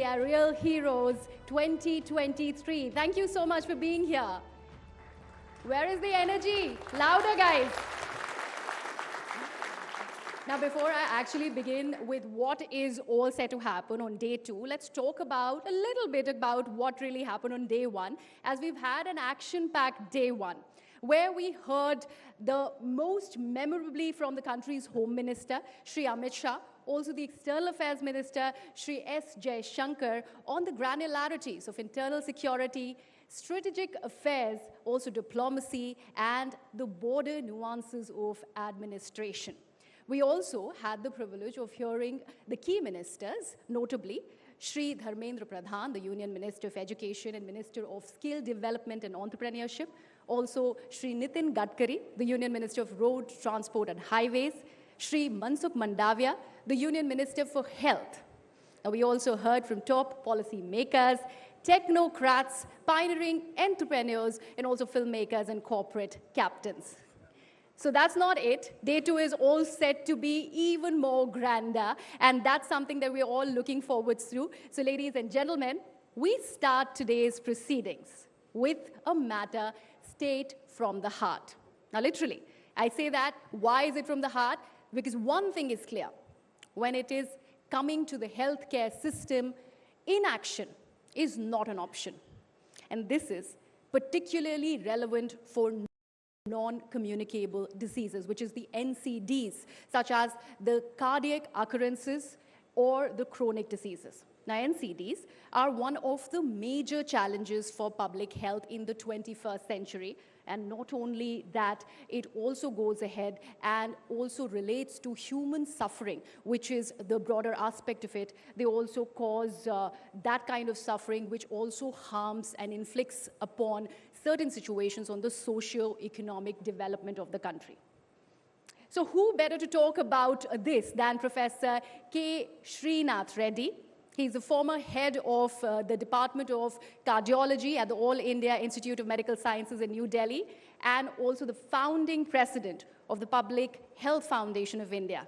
are real heroes 2023. Thank you so much for being here. Where is the energy? Louder, guys. Now, before I actually begin with what is all set to happen on day 2, let's talk about a little bit about what really happened on day 1, as we've had an action-packed day 1, where we heard the most memorably from the country's Home Minister, Shri Amit Shah, also the External Affairs Minister, Shri S. Jaishankar, on the granularities of internal security, strategic affairs, also diplomacy, and the border nuances of administration. We also had the privilege of hearing the key ministers, notably Shri Dharmendra Pradhan, the Union Minister of Education and Minister of Skill Development and Entrepreneurship, also Shri Nitin Gadkari, the Union Minister of Road, Transport and Highways, Shri Mansukh Mandavia, the Union Minister for Health. Now, we also heard from top policy makers, technocrats, pioneering entrepreneurs, and also filmmakers and corporate captains. So that's not it. Day 2 is all set to be even more grander, and that's something that we're all looking forward to. So ladies and gentlemen, we start today's proceedings with a matter straight from the heart. Now literally, I say that, why is it from the heart? Because one thing is clear. When it is coming to the healthcare system, inaction is not an option. And this is particularly relevant for non-communicable diseases, which is the NCDs, such as the cardiac occurrences or the chronic diseases. Now, NCDs are one of the major challenges for public health in the 21st century. And not only that, it also goes ahead and also relates to human suffering, which is the broader aspect of it. They also cause that kind of suffering, which also harms and inflicts upon certain situations on the socio-economic development of the country. So who better to talk about this than Professor K. Srinath Reddy? He's the former head of the Department of Cardiology at the All India Institute of Medical Sciences in New Delhi, and also the founding president of the Public Health Foundation of India.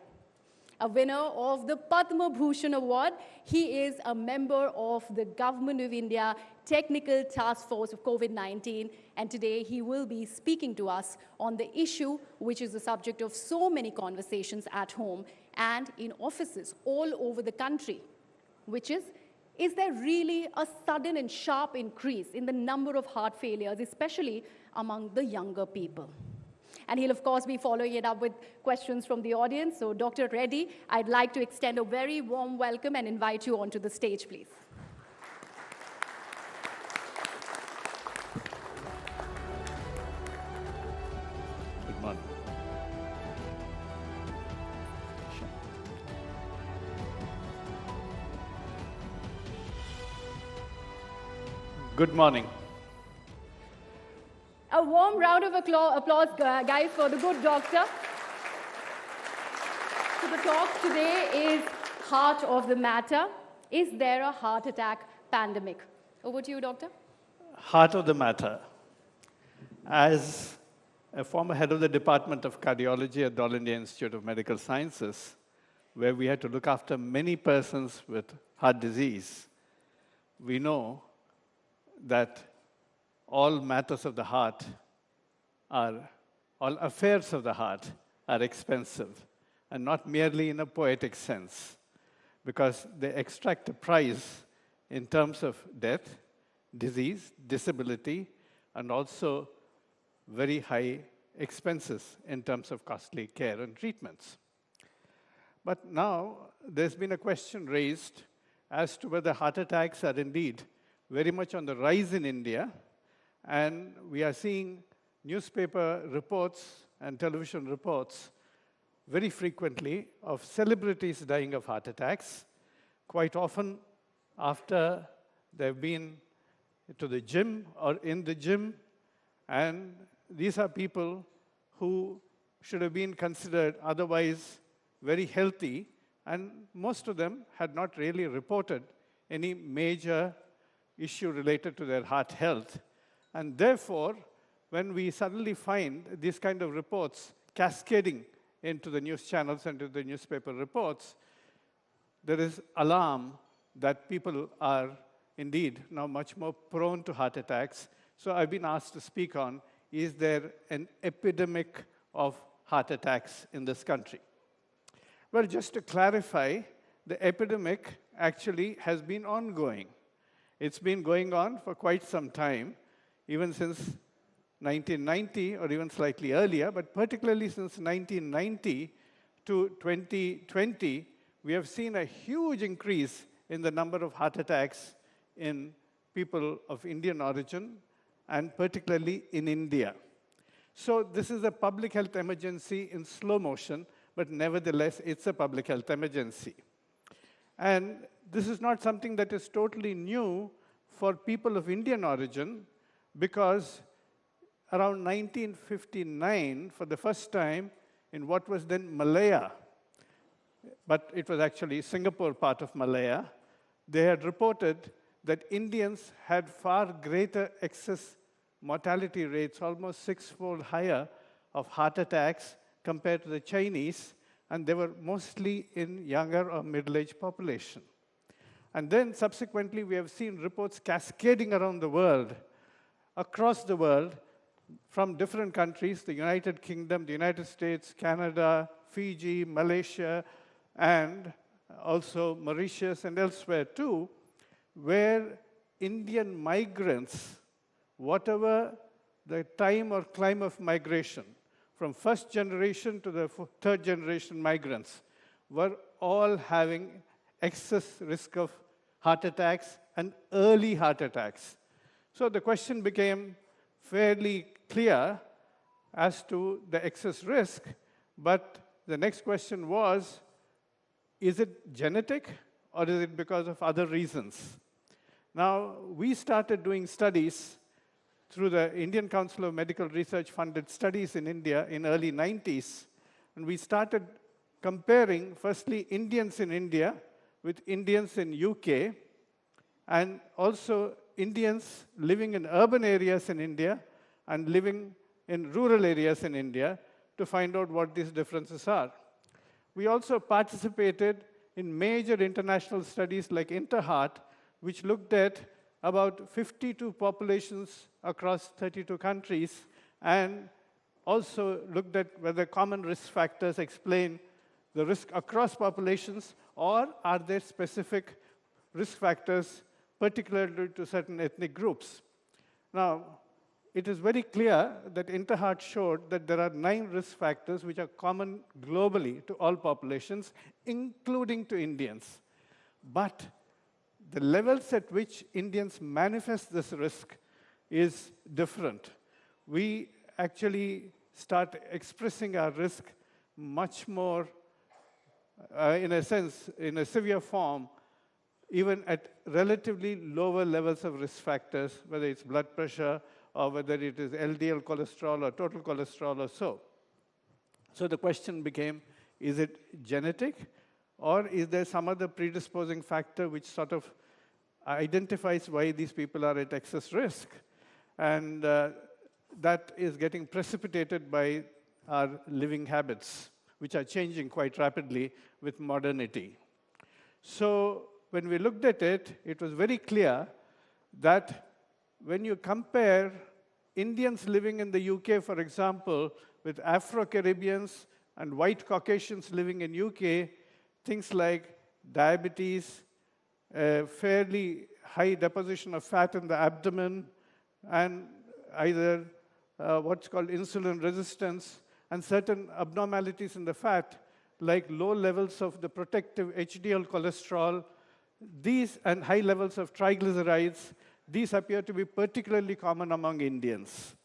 A winner of the Padma Bhushan Award, he is a member of the Government of India Technical Task Force of COVID-19, and today he will be speaking to us on the issue which is the subject of so many conversations at home and in offices all over the country, which is there really a sudden and sharp increase in the number of heart failures, especially among the younger people? And he'll, of course, be following it up with questions from the audience. So, Dr. Reddy, I'd like to extend a very warm welcome and invite you onto the stage, please. Good morning. Good morning. A warm round of applause, guys, for the good doctor. So the talk today is Heart of the Matter. Is there a heart attack pandemic? Over to you, doctor. Heart of the matter. As a former head of the Department of Cardiology at the All India Institute of Medical Sciences, where we had to look after many persons with heart disease, we know that all matters of the heart all affairs of the heart are expensive, and not merely in a poetic sense, because they extract a price in terms of death, disease, disability, and also very high expenses in terms of costly care and treatments. But now there's been a question raised as to whether heart attacks are indeed very much on the rise in India, and we are seeing newspaper reports and television reports very frequently of celebrities dying of heart attacks, quite often after they've been to the gym or in the gym, and these are people who should have been considered otherwise very healthy, and most of them had not really reported any major issue related to their heart health. And therefore, when we suddenly find these kind of reports cascading into the news channels and to the newspaper reports, there is alarm that people are indeed now much more prone to heart attacks. So I've been asked to speak on, is there an epidemic of heart attacks in this country? Well, just to clarify, the epidemic actually has been ongoing. It's been going on for quite some time, even since 1990 or even slightly earlier, but particularly since 1990 to 2020, we have seen a huge increase in the number of heart attacks in people of Indian origin, and particularly in India. So this is a public health emergency in slow motion, but nevertheless, it's a public health emergency. And this is not something that is totally new for people of Indian origin, because around 1959, for the first time, in what was then Malaya, but it was actually Singapore part of Malaya, they had reported that Indians had far greater excess mortality rates, almost six-fold higher, of heart attacks compared to the Chinese, and they were mostly in younger or middle-aged population. And then subsequently, we have seen reports cascading around the world, across the world, from different countries, the United Kingdom, the United States, Canada, Fiji, Malaysia, and also Mauritius and elsewhere too, where Indian migrants, whatever the time or climb of migration, from first generation to the third generation migrants, were all having excess risk of heart attacks and early heart attacks. So the question became fairly clear as to the excess risk, but the next question was, is it genetic or is it because of other reasons? Now, we started doing studies through the Indian Council of Medical Research funded studies in India in early 90s, and we started comparing, firstly, Indians in India with Indians in UK, and also Indians living in urban areas in India and living in rural areas in India to find out what these differences are. We also participated in major international studies like InterHeart, which looked at about 52 populations across 32 countries, and also looked at whether common risk factors explain the risk across populations, or are there specific risk factors particularly to certain ethnic groups. Now, it is very clear that InterHeart showed that there are 9 risk factors which are common globally to all populations, including to Indians. But the levels at which Indians manifest this risk is different. We actually start expressing our risk much more, in a sense, in a severe form, even at relatively lower levels of risk factors, whether it's blood pressure or whether it is LDL cholesterol or total cholesterol or so. So the question became, is it genetic, or is there some other predisposing factor which sort of identifies why these people are at excess risk? And that is getting precipitated by our living habits, which are changing quite rapidly with modernity. So when we looked at it, it was very clear that when you compare Indians living in the UK, for example, with Afro-Caribbeans and white Caucasians living in UK, things like diabetes, fairly high deposition of fat in the abdomen, and either what's called insulin resistance, and certain abnormalities in the fat, like low levels of the protective HDL cholesterol, these and high levels of triglycerides, these appear to be particularly common among Indians.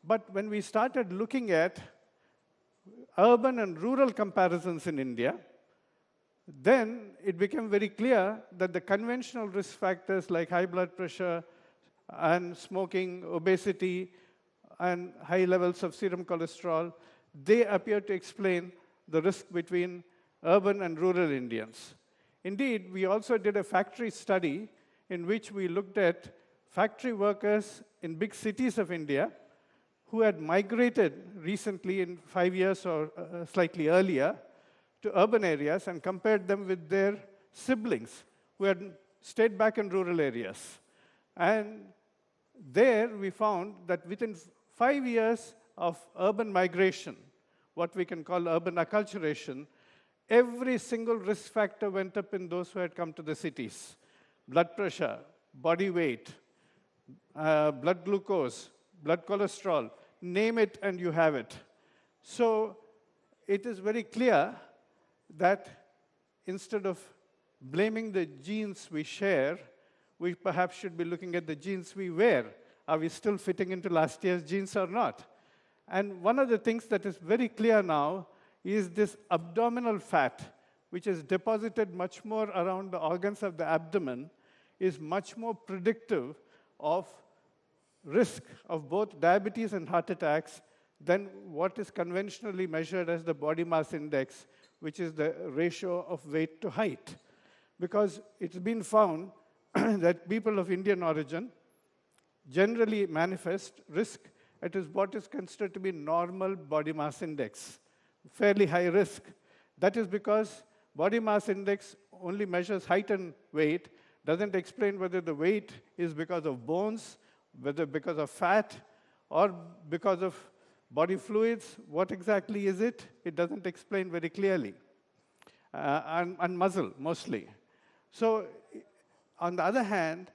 But when we started looking at urban and rural comparisons in India, then it became very clear that the conventional risk factors like high blood pressure and smoking, obesity, and high levels of serum cholesterol, they appear to explain the risk between urban and rural Indians. Indeed, we also did a factory study in which we looked at factory workers in big cities of India who had migrated recently in 5 years or slightly earlier to urban areas and compared them with their siblings who had stayed back in rural areas. And there we found that within 5 years of urban migration, what we can call urban acculturation, every single risk factor went up in those who had come to the cities. Blood pressure, body weight, blood glucose, blood cholesterol, name it and you have it. So it is very clear that instead of blaming the genes we share, we perhaps should be looking at the genes we wear. Are we still fitting into last year's genes or not? And one of the things that is very clear now is this abdominal fat, which is deposited much more around the organs of the abdomen, is much more predictive of risk of both diabetes and heart attacks than what is conventionally measured as the body mass index, which is the ratio of weight to height. Because it's been found that people of Indian origin generally manifest risk at what is considered to be normal body mass index, fairly high risk. That is because body mass index only measures height and weight, doesn't explain whether the weight is because of bones, whether because of fat, or because of body fluids. What exactly is it? It doesn't explain very clearly. And muscle, mostly. So, on the other hand,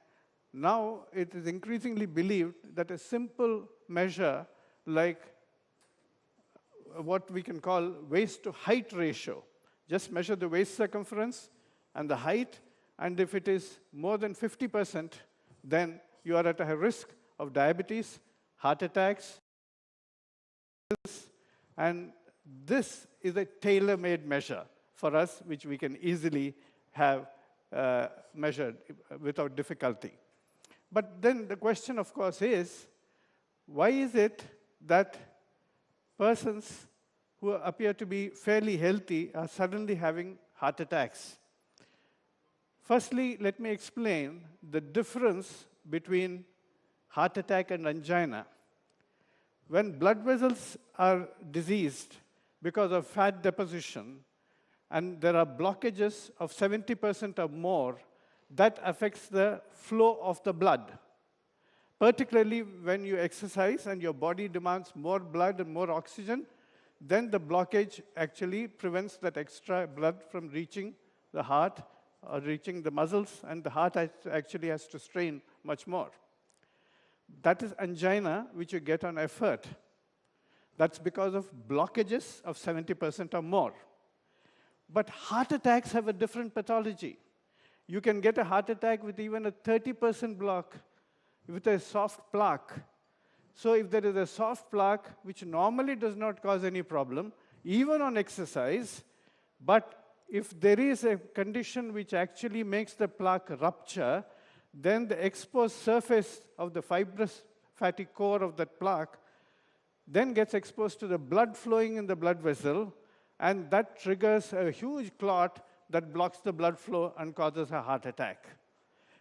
now it is increasingly believed that a simple measure like what we can call waist to height ratio, just measure the waist circumference and the height, and if it is more than 50%, then you are at a high risk of diabetes, heart attacks, and this is a tailor-made measure for us, which we can easily have measured without difficulty. But then the question, of course, is, why is it that persons who appear to be fairly healthy are suddenly having heart attacks? Firstly, let me explain the difference between heart attack and angina. When blood vessels are diseased because of fat deposition, and there are blockages of 70% or more, that affects the flow of the blood. Particularly when you exercise and your body demands more blood and more oxygen, then the blockage actually prevents that extra blood from reaching the heart or reaching the muscles, and the heart actually has to strain much more. That is angina, which you get on effort. That's because of blockages of 70% or more. But heart attacks have a different pathology. You can get a heart attack with even a 30% block with a soft plaque. So if there is a soft plaque, which normally does not cause any problem, even on exercise, but if there is a condition which actually makes the plaque rupture, then the exposed surface of the fibrous fatty core of that plaque then gets exposed to the blood flowing in the blood vessel, and that triggers a huge clot that blocks the blood flow and causes a heart attack.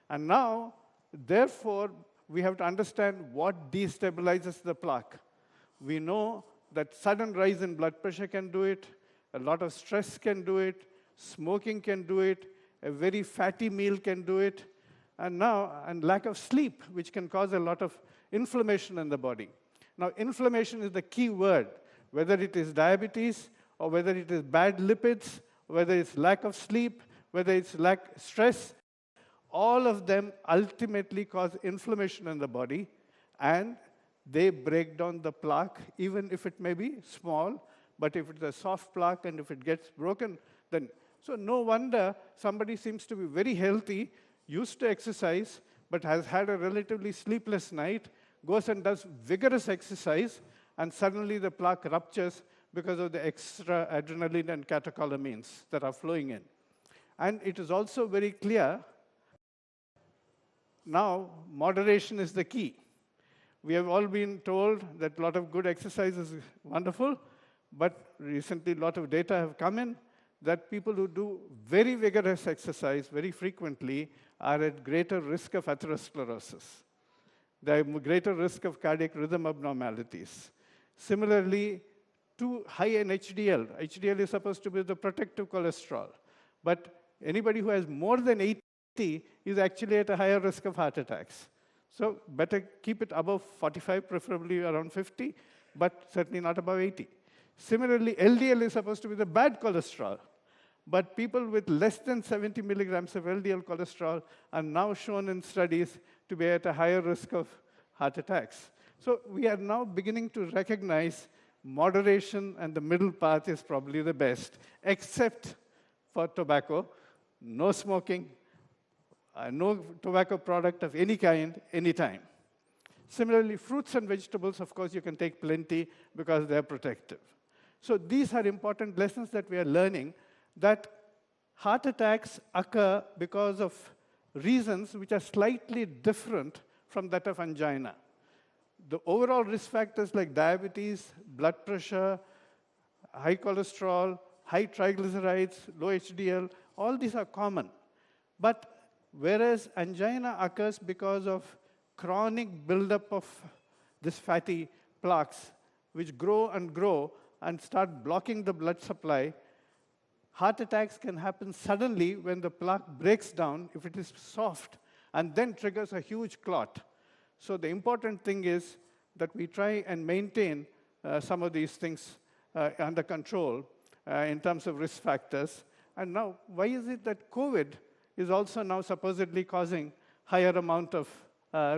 And now, therefore, we have to understand what destabilizes the plaque. We know that sudden rise in blood pressure can do it, a lot of stress can do it, smoking can do it, a very fatty meal can do it, and lack of sleep, which can cause a lot of inflammation in the body. Now, inflammation is the key word, whether it is diabetes, or whether it is bad lipids, whether it's lack of sleep, whether it's stress, all of them ultimately cause inflammation in the body, and they break down the plaque, even if it may be small, but if it's a soft plaque and if it gets broken, then, so no wonder somebody seems to be very healthy, used to exercise, but has had a relatively sleepless night, goes and does vigorous exercise, and suddenly the plaque ruptures because of the extra adrenaline and catecholamines that are flowing in. And it is also very clear, now moderation is the key. We have all been told that a lot of good exercise is wonderful, but recently a lot of data have come in that people who do very vigorous exercise very frequently are at greater risk of atherosclerosis. They have greater risk of cardiac rhythm abnormalities. Similarly, too high in HDL. HDL is supposed to be the protective cholesterol. But anybody who has more than 8 is actually at a higher risk of heart attacks. So better keep it above 45, preferably around 50, but certainly not above 80. Similarly, LDL is supposed to be the bad cholesterol. But people with less than 70 milligrams of LDL cholesterol are now shown in studies to be at a higher risk of heart attacks. So we are now beginning to recognize moderation, and the middle path is probably the best, except for tobacco, no smoking, no tobacco product of any kind, anytime. Similarly, fruits and vegetables, of course, you can take plenty because they're protective. So these are important lessons that we are learning, that heart attacks occur because of reasons which are slightly different from that of angina. The overall risk factors like diabetes, blood pressure, high cholesterol, high triglycerides, low HDL, all these are common. But whereas angina occurs because of chronic buildup of these fatty plaques, which grow and start blocking the blood supply, heart attacks can happen suddenly when the plaque breaks down, if it is soft, and then triggers a huge clot. So the important thing is that we try and maintain some of these things under control in terms of risk factors. And now, why is it that COVID is also now supposedly causing higher amount of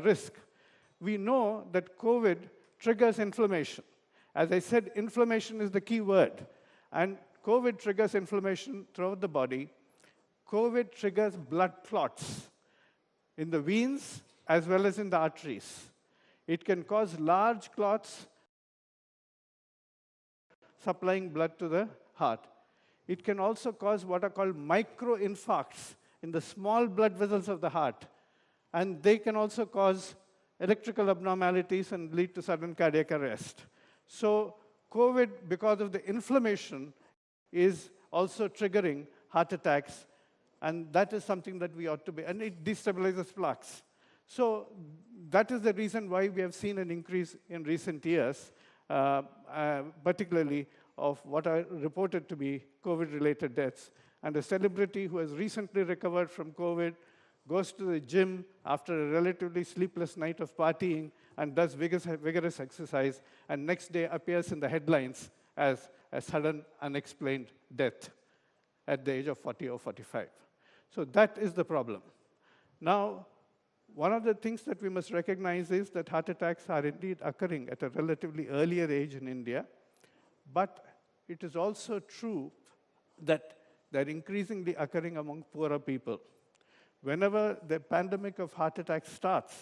risk? We know that COVID triggers inflammation. As I said, inflammation is the key word. And COVID triggers inflammation throughout the body. COVID triggers blood clots in the veins as well as in the arteries. It can cause large clots supplying blood to the heart. It can also cause what are called microinfarcts in the small blood vessels of the heart. And they can also cause electrical abnormalities and lead to sudden cardiac arrest. So COVID, because of the inflammation, is also triggering heart attacks, and that is something that we ought to be, and it destabilizes plaques. So that is the reason why we have seen an increase in recent years, particularly of what are reported to be COVID-related deaths. And a celebrity who has recently recovered from COVID goes to the gym after a relatively sleepless night of partying and does vigorous exercise, and next day appears in the headlines as a sudden unexplained death at the age of 40 or 45. So that is the problem. Now, one of the things that we must recognize is that heart attacks are indeed occurring at a relatively earlier age in India, but it is also true that they're increasingly occurring among poorer people. Whenever the pandemic of heart attacks starts,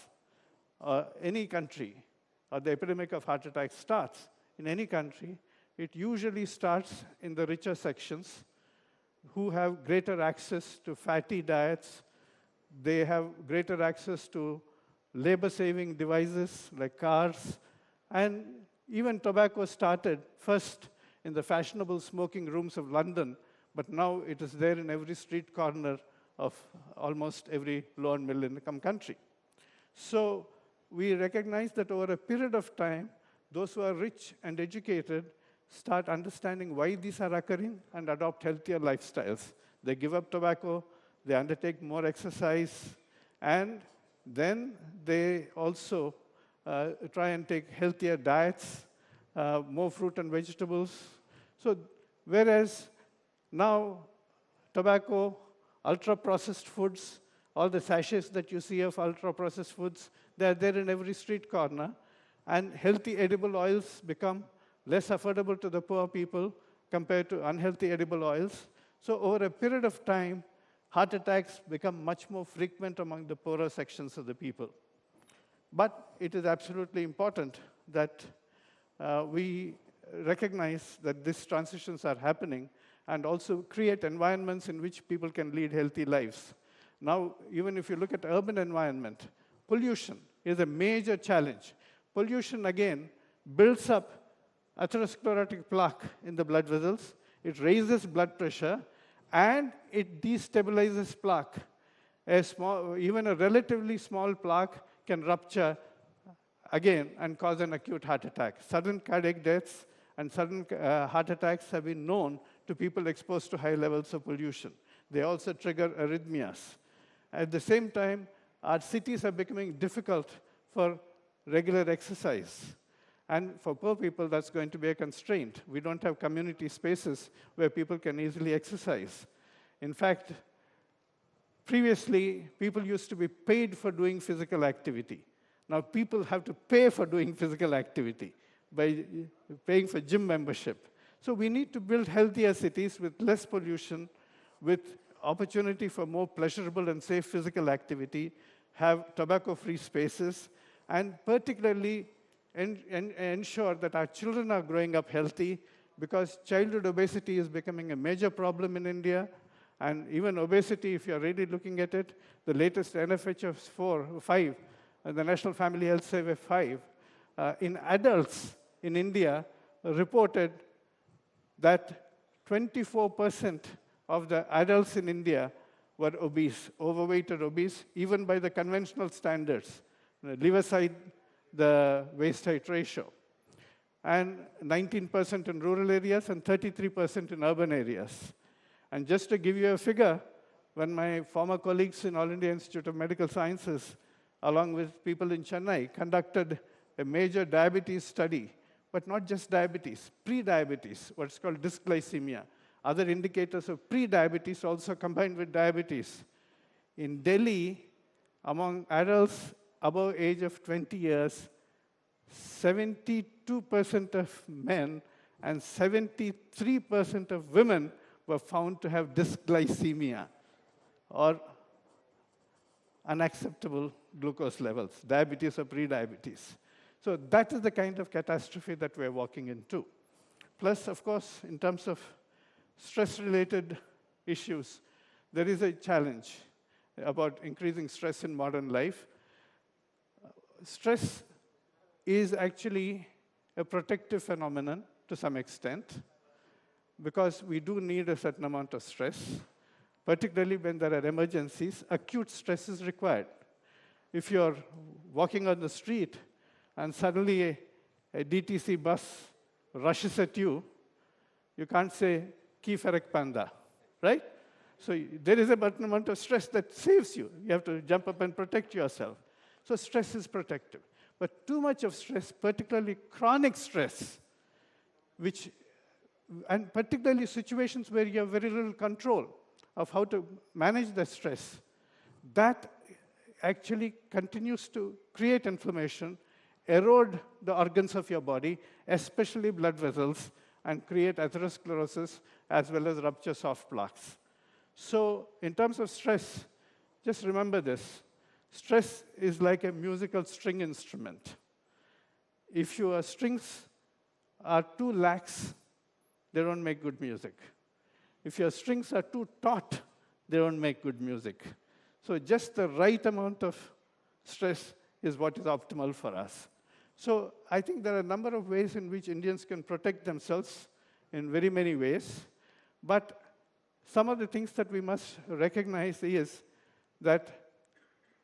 any country, or the epidemic of heart attacks starts in any country, it usually starts in the richer sections who have greater access to fatty diets. They have greater access to labor-saving devices like cars. And even tobacco started first in the fashionable smoking rooms of London, but now it is there in every street corner of almost every low and middle income country. So we recognize that over a period of time, those who are rich and educated start understanding why these are occurring and adopt healthier lifestyles. They give up tobacco, they undertake more exercise, and then they also try and take healthier diets, more fruit and vegetables. So whereas now tobacco, ultra-processed foods, all the sachets that you see of ultra-processed foods, they're there in every street corner, and healthy edible oils become less affordable to the poor people compared to unhealthy edible oils. So over a period of time, heart attacks become much more frequent among the poorer sections of the people. But it is absolutely important that we recognize that these transitions are happening and also create environments in which people can lead healthy lives. Now, even if you look at urban environment, pollution is a major challenge. Pollution, again, builds up atherosclerotic plaque in the blood vessels. It raises blood pressure, and it destabilizes plaque. Even a relatively small plaque can rupture again and cause an acute heart attack. Sudden cardiac deaths and sudden heart attacks have been known to people exposed to high levels of pollution. They also trigger arrhythmias. At the same time, our cities are becoming difficult for regular exercise. And for poor people, that's going to be a constraint. We don't have community spaces where people can easily exercise. In fact, previously, people used to be paid for doing physical activity. Now people have to pay for doing physical activity by paying for gym membership. So we need to build healthier cities with less pollution, with opportunity for more pleasurable and safe physical activity, have tobacco-free spaces, and particularly ensure that our children are growing up healthy, because childhood obesity is becoming a major problem in India. And even obesity, if you're really looking at it, the latest NFHS 5, the National Family Health Survey 5, in adults in India reported that 24% of the adults in India were obese, overweight or obese, even by the conventional standards. Leave aside the waist-height ratio. And 19% in rural areas and 33% in urban areas. And just to give you a figure, when my former colleagues in All India Institute of Medical Sciences, along with people in Chennai, conducted a major diabetes study, but not just diabetes, pre-diabetes, what's called dysglycemia, other indicators of pre-diabetes also combined with diabetes. In Delhi, among adults above age of 20 years, 72% of men and 73% of women were found to have dysglycemia, or unacceptable glucose levels, diabetes or pre-diabetes. So that is the kind of catastrophe that we're walking into. Plus, of course, in terms of stress-related issues, there is a challenge about increasing stress in modern life. Stress is actually a protective phenomenon to some extent, because we do need a certain amount of stress, particularly when there are emergencies. Acute stress is required. If you're walking on the street and suddenly a DTC bus rushes at you, you can't say, "Ki farak panda," right? So there is a certain amount of stress that saves you. You have to jump up and protect yourself. So stress is protective. But too much of stress, particularly chronic stress, and particularly situations where you have very little control of how to manage the stress, that actually continues to create inflammation, erode the organs of your body, especially blood vessels, and create atherosclerosis as well as rupture soft plaques. So in terms of stress, just remember this. Stress is like a musical string instrument. If your strings are too lax, they don't make good music. If your strings are too taut, they don't make good music. So just the right amount of stress is what is optimal for us. So I think there are a number of ways in which Indians can protect themselves in very many ways. But some of the things that we must recognize is that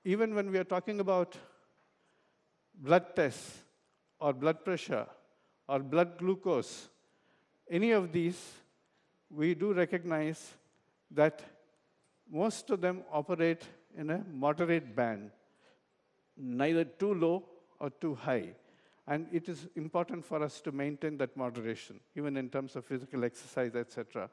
even when we are talking about blood tests or blood pressure or blood glucose, any of these, we do recognize that most of them operate in a moderate band, neither too low or too high. And it is important for us to maintain that moderation, even in terms of physical exercise, etc.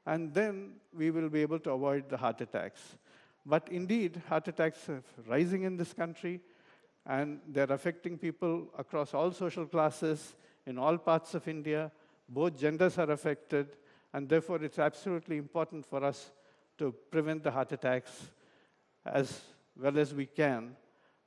And then we will be able to avoid the heart attacks. But indeed, heart attacks are rising in this country, and they're affecting people across all social classes, in all parts of India. Both genders are affected, and therefore it's absolutely important for us to prevent the heart attacks as well as we can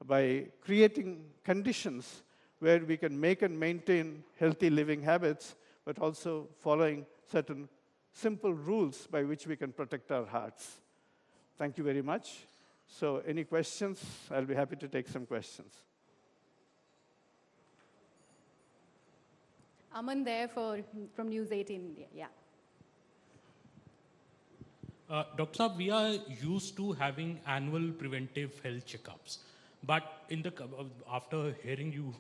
by creating conditions where we can make and maintain healthy living habits, but also following certain simple rules by which we can protect our hearts. Thank you very much. So any questions? I'll be happy to take some questions. Aman there from News18 India. Yeah. Dr. Saab, we are used to having annual preventive health checkups. But after hearing you,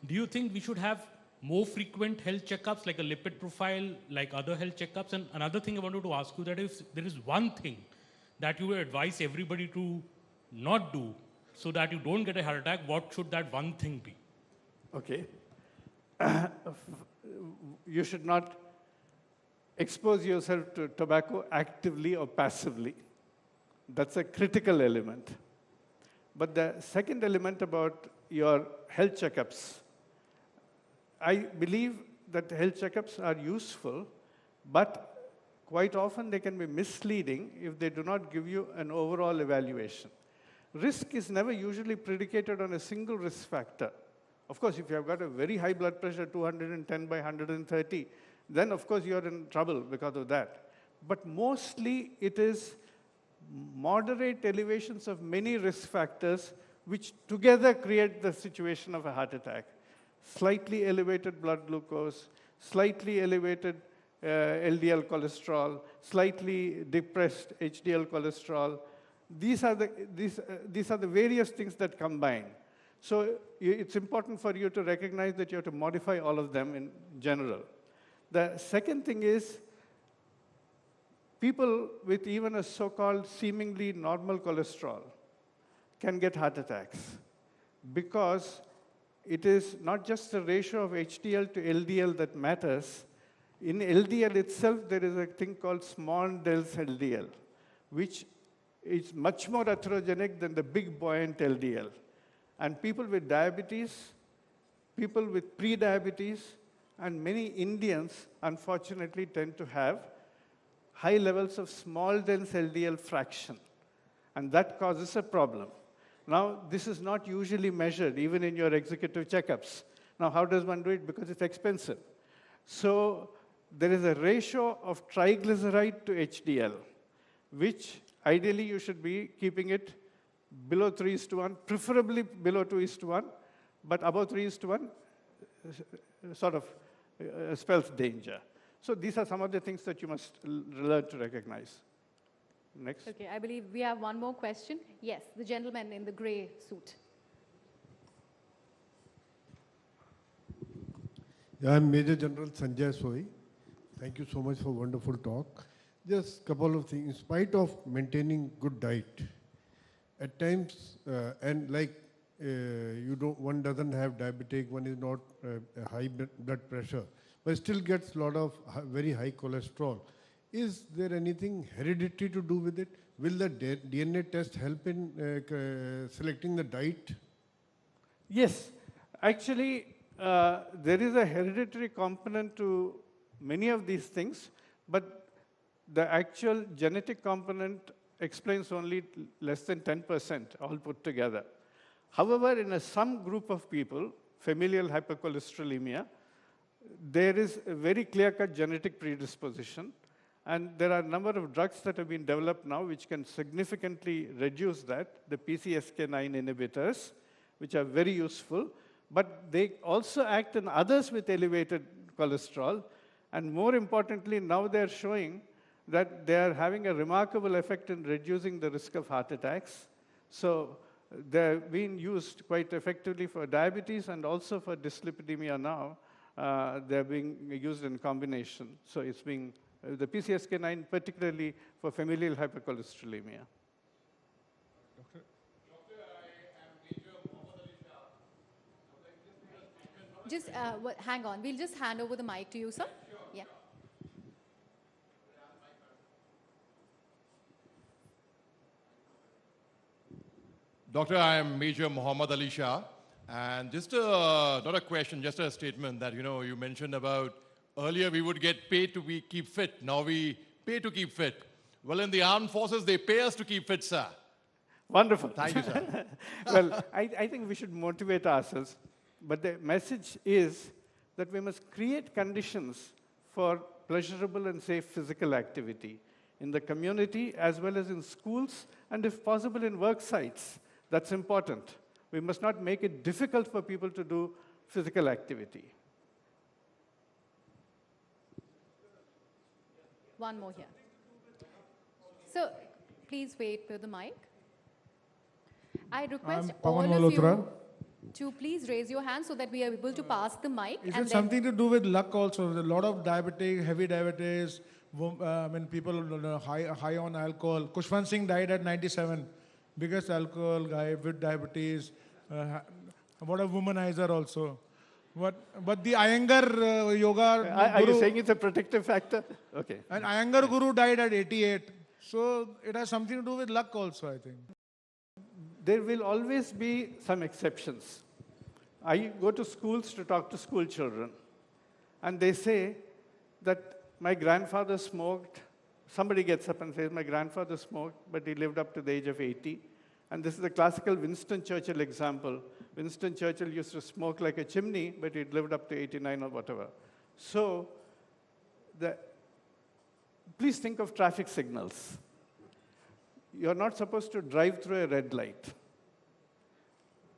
do you think we should have more frequent health checkups, like a lipid profile, like other health checkups? And another thing I wanted to ask you, that if there is one thing that you would advise everybody to not do so that you don't get a heart attack, what should that one thing be? Okay. You should not expose yourself to tobacco actively or passively. That's a critical element. But the second element about your health checkups, I believe that health checkups are useful, but quite often they can be misleading if they do not give you an overall evaluation. Risk is never usually predicated on a single risk factor. Of course, if you have got a very high blood pressure, 210 by 130, then of course you're in trouble because of that. But mostly it is moderate elevations of many risk factors which together create the situation of a heart attack. Slightly elevated blood glucose, slightly elevated LDL cholesterol, slightly depressed HDL cholesterol. These are the various things that combine. So it's important for you to recognize that you have to modify all of them in general. The second thing is people with even a so-called seemingly normal cholesterol can get heart attacks because it is not just the ratio of HDL to LDL that matters. In LDL itself, there is a thing called small dells LDL, which is much more atherogenic than the big buoyant LDL. And people with diabetes, people with pre-diabetes, and many Indians, unfortunately, tend to have high levels of small dense LDL fraction. And that causes a problem. Now, this is not usually measured, even in your executive checkups. Now, how does one do it? Because it's expensive. So there is a ratio of triglyceride to HDL, which ideally you should be keeping it below 3:1, preferably below 2:1, but above 3:1 sort of spells danger. So these are some of the things that you must learn to recognize. Next. Okay, I believe we have one more question. Yes, the gentleman in the gray suit. Yeah, I'm Major General Sanjay Soi. Thank you so much for wonderful talk. Just a couple of things. In spite of maintaining good diet, at times, and like one doesn't have diabetic, one is not high blood pressure, but still gets a lot of very high cholesterol. Is there anything hereditary to do with it? Will the DNA test help in selecting the diet? Yes. Actually, there is a hereditary component to many of these things, but the actual genetic component explains only less than 10%, all put together. However, in some group of people, familial hypercholesterolemia, there is a very clear-cut genetic predisposition. And there are a number of drugs that have been developed now which can significantly reduce that, the PCSK9 inhibitors, which are very useful. But they also act in others with elevated cholesterol. And more importantly, now they're showing that they are having a remarkable effect in reducing the risk of heart attacks. So they're being used quite effectively for diabetes and also for dyslipidemia now. They're being used in combination. So it's being the PCSK9, particularly for familial hypercholesterolemia. Doctor, I am Major Mohammed Ali Shah. Just hang on. We'll just hand over the mic to you, sir. Sure. Yeah. Doctor, I am Major Mohammed Ali Shah. And just not a question, just a statement that, you mentioned about earlier we would get paid to keep fit. Now we pay to keep fit. Well, in the armed forces, they pay us to keep fit, sir. Wonderful. Thank you, sir. Well, I think we should motivate ourselves. But the message is that we must create conditions for pleasurable and safe physical activity in the community as well as in schools and, if possible, in work sites. That's important. We must not make it difficult for people to do physical activity. One more here. So please wait for the mic. I request I'm all Pawan of Malhotra. you. to please raise your hand so that we are able to pass the mic. Is and it then- something to do with luck also? There's a lot of diabetic, heavy diabetes, people high on alcohol. Kushwant Singh died at 97. Biggest alcohol guy with diabetes. What a womanizer also. But the Iyengar yoga Are you guru, saying it's a protective factor? Okay. an Iyengar guru died at 88. So it has something to do with luck also, I think. There will always be some exceptions. I go to schools to talk to school children, and they say that my grandfather smoked. Somebody gets up and says, my grandfather smoked, but he lived up to the age of 80. And this is the classical Winston Churchill example. Winston Churchill used to smoke like a chimney, but he lived up to 89 or whatever. So, please think of traffic signals. You're not supposed to drive through a red light.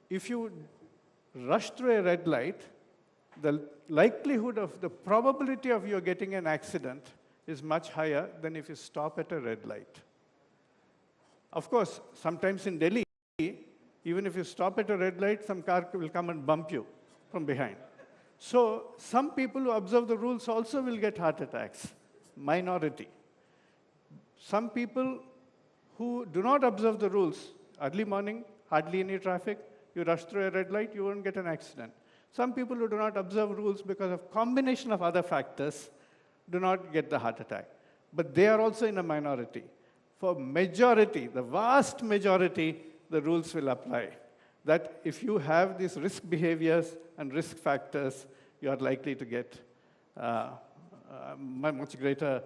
If you rush through a red light, the likelihood of the probability of you getting an accident is much higher than if you stop at a red light. Of course, sometimes in Delhi, even if you stop at a red light, some car will come and bump you from behind. So some people who observe the rules also will get heart attacks, minority. Some people who do not observe the rules, early morning, hardly any traffic, you rush through a red light, you won't get an accident. Some people who do not observe rules because of combination of other factors do not get the heart attack. But they are also in a minority. For majority, the vast majority, the rules will apply. That if you have these risk behaviors and risk factors, you are likely to get much greater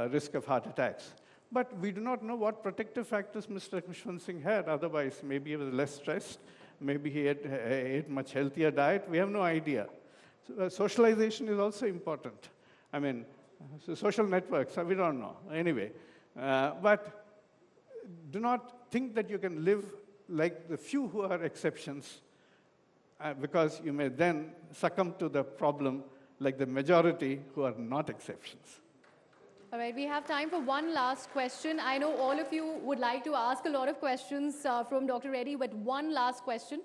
risk of heart attacks. But we do not know what protective factors Mr. Kushwant Singh had. Otherwise, maybe he was less stressed. Maybe he ate much healthier diet. We have no idea. So, socialization is also important. I mean, social networks, we don't know. Anyway, but do not think that you can live like the few who are exceptions, because you may then succumb to the problem like the majority who are not exceptions. All right, we have time for one last question. I know all of you would like to ask a lot of questions from Dr. Reddy, but one last question.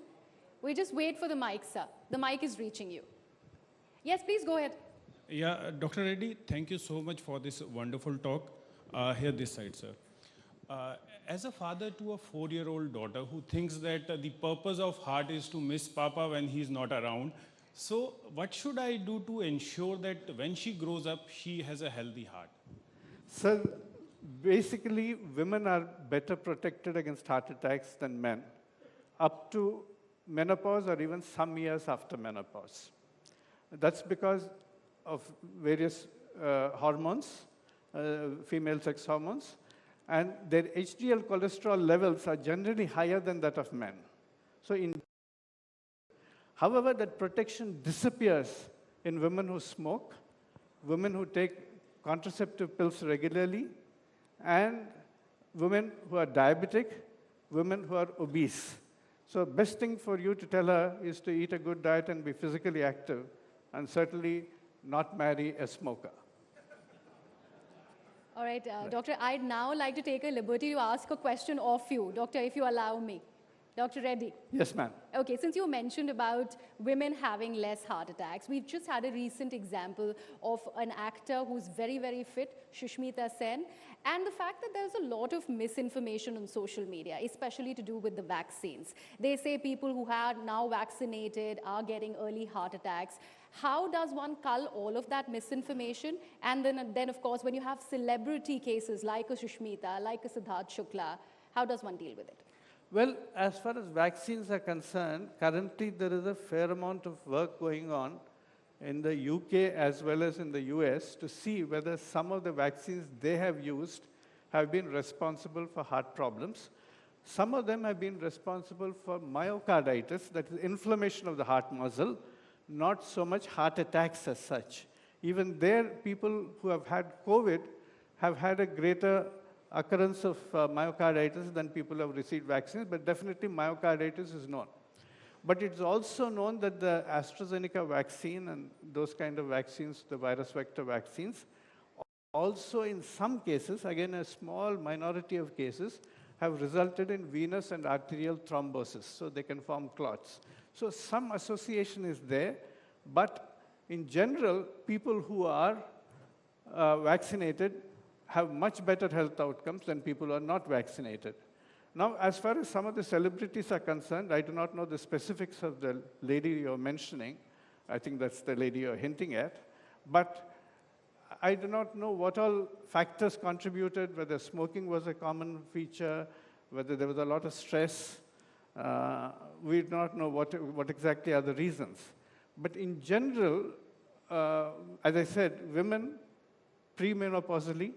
We just wait for the mic, sir. The mic is reaching you. Yes, please go ahead. Yeah, Dr. Reddy, thank you so much for this wonderful talk. Here this side, sir. As a father to a 4-year-old daughter who thinks that the purpose of heart is to miss Papa when he's not around, so what should I do to ensure that when she grows up, she has a healthy heart? So basically, women are better protected against heart attacks than men, up to menopause or even some years after menopause. That's because of various hormones, female sex hormones, and their HDL cholesterol levels are generally higher than that of men. So however, that protection disappears in women who smoke, women who take contraceptive pills regularly, and women who are diabetic, women who are obese. So best thing for you to tell her is to eat a good diet and be physically active, and certainly not marry a smoker. All right, Doctor, I'd now like to take a liberty to ask a question of you. Doctor, if you allow me. Dr. Reddy. Yes, ma'am. Okay, since you mentioned about women having less heart attacks, we've just had a recent example of an actor who's very, very fit, Sushmita Sen, and the fact that there's a lot of misinformation on social media, especially to do with the vaccines. They say people who are now vaccinated are getting early heart attacks. How does one cull all of that misinformation? And then of course, when you have celebrity cases like a Sushmita, like a Siddharth Shukla, how does one deal with it? Well, as far as vaccines are concerned, currently there is a fair amount of work going on in the UK as well as in the US to see whether some of the vaccines they have used have been responsible for heart problems. Some of them have been responsible for myocarditis, that is inflammation of the heart muscle, not so much heart attacks as such. Even there, people who have had COVID have had a greater occurrence of myocarditis than people who have received vaccines, but definitely myocarditis is known. But it's also known that the AstraZeneca vaccine and those kind of vaccines, the virus vector vaccines, also in some cases, again a small minority of cases, have resulted in venous and arterial thrombosis, so they can form clots. So some association is there, but in general, people who are vaccinated have much better health outcomes than people who are not vaccinated. Now, as far as some of the celebrities are concerned, I do not know the specifics of the lady you're mentioning. I think that's the lady you're hinting at. But I do not know what all factors contributed, whether smoking was a common feature, whether there was a lot of stress. We do not know what exactly are the reasons. But in general, as I said, women premenopausally,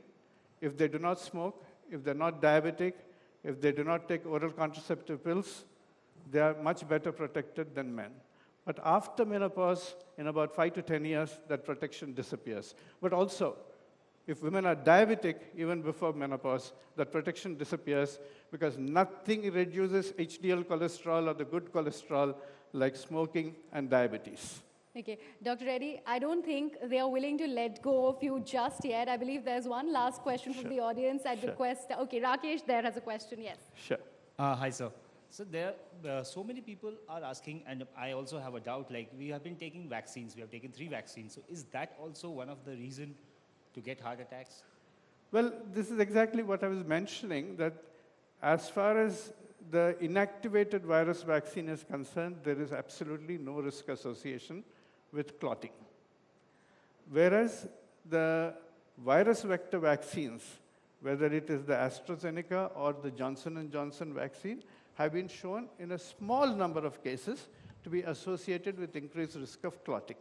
if they do not smoke, if they're not diabetic, if they do not take oral contraceptive pills, they are much better protected than men. But after menopause, in about 5 to 10 years, that protection disappears. But also, if women are diabetic, even before menopause, that protection disappears because nothing reduces HDL cholesterol or the good cholesterol like smoking and diabetes. Okay, Dr. Reddy, I don't think they are willing to let go of you just yet. I believe there's one last question from the audience. I'd request, okay, Rakesh there has a question, yes. Sure. Hi, sir. So there, so many people are asking, and I also have a doubt, like we have been taking vaccines, we have taken 3 vaccines. So is that also one of the reasons to get heart attacks? Well, this is exactly what I was mentioning, that as far as the inactivated virus vaccine is concerned, there is absolutely no risk association with clotting. Whereas the virus vector vaccines, whether it is the AstraZeneca or the Johnson & Johnson vaccine, have been shown in a small number of cases to be associated with increased risk of clotting.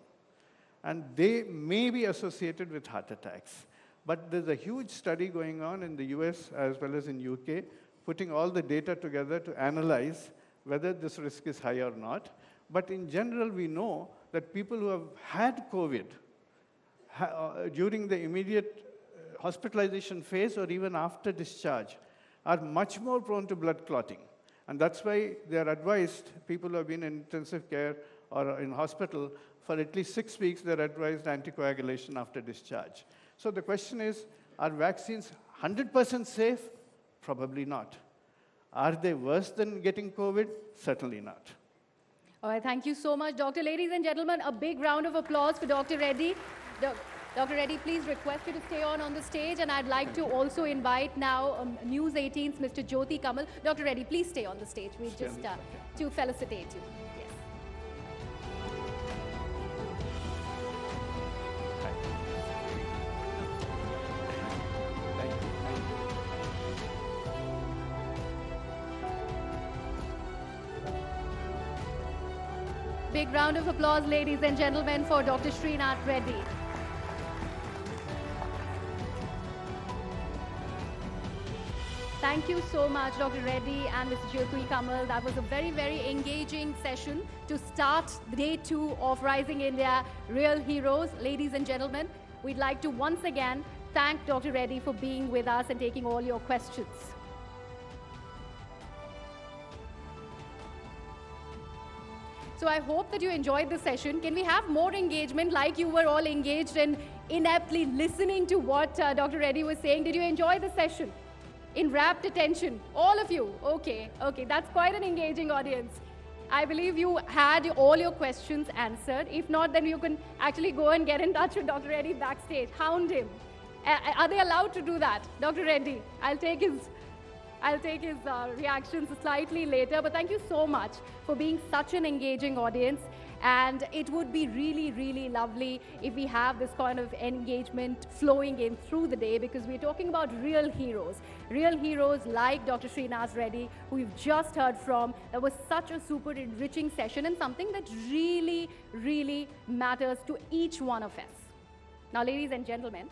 And they may be associated with heart attacks. But there's a huge study going on in the US as well as in UK, putting all the data together to analyze whether this risk is high or not. But in general, we know that people who have had COVID during the immediate hospitalization phase or even after discharge are much more prone to blood clotting. And that's why they are advised, people who have been in intensive care or in hospital, for at least 6 weeks, they're advised anticoagulation after discharge. So the question is, are vaccines 100% safe? Probably not. Are they worse than getting COVID? Certainly not. All right, thank you so much, Doctor. Ladies and gentlemen, a big round of applause for Dr. Reddy. Dr. Reddy, please request you to stay on the stage, and I'd like to also invite now News 18's Mr. Jyoti Kamal. Dr. Reddy, please stay on the stage. We just to felicitate you. Yes. Big round of applause, ladies and gentlemen, for Dr. Srinath Reddy. Thank you so much, Dr. Reddy and Mr. Jyoti Kamal. That was a very, very engaging session to start day 2 of Rising India Real Heroes. Ladies and gentlemen, we'd like to once again thank Dr. Reddy for being with us and taking all your questions. So I hope that you enjoyed the session. Can we have more engagement like you were all engaged and ineptly listening to what Dr. Reddy was saying? Did you enjoy the session? In rapt attention, all of you. Okay, that's quite an engaging audience. I believe you had all your questions answered. If not, then you can actually go and get in touch with Dr. Reddy backstage. Hound him. Are they allowed to do that? Dr. Reddy, I'll take his reactions slightly later, but thank you so much for being such an engaging audience. And it would be really, really lovely if we have this kind of engagement flowing in through the day, because we're talking about real heroes like Dr. Srinath Reddy, who we've just heard from. That was such a super enriching session and something that really, really matters to each one of us. Now, ladies and gentlemen,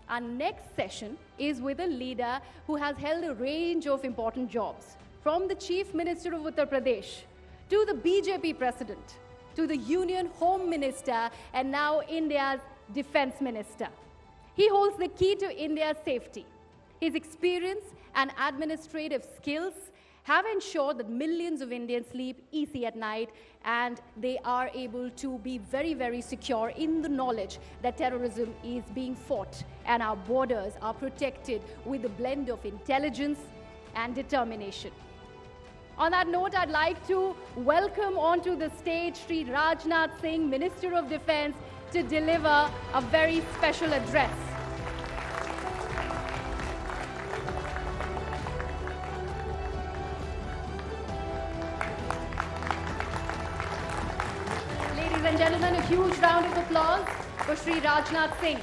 our next session is with a leader who has held a range of important jobs, from the Chief Minister of Uttar Pradesh to the BJP President, to the Union Home Minister, and now India's Defense Minister. He holds the key to India's safety. His experience and administrative skills have ensured that millions of Indians sleep easy at night, and they are able to be very, very secure in the knowledge that terrorism is being fought and our borders are protected with a blend of intelligence, and determination. On that note, I'd like to welcome onto the stage Sri Rajnath Singh, Minister of Defence, to deliver a very special address. Ladies and gentlemen, a huge round of applause for Sri Rajnath Singh.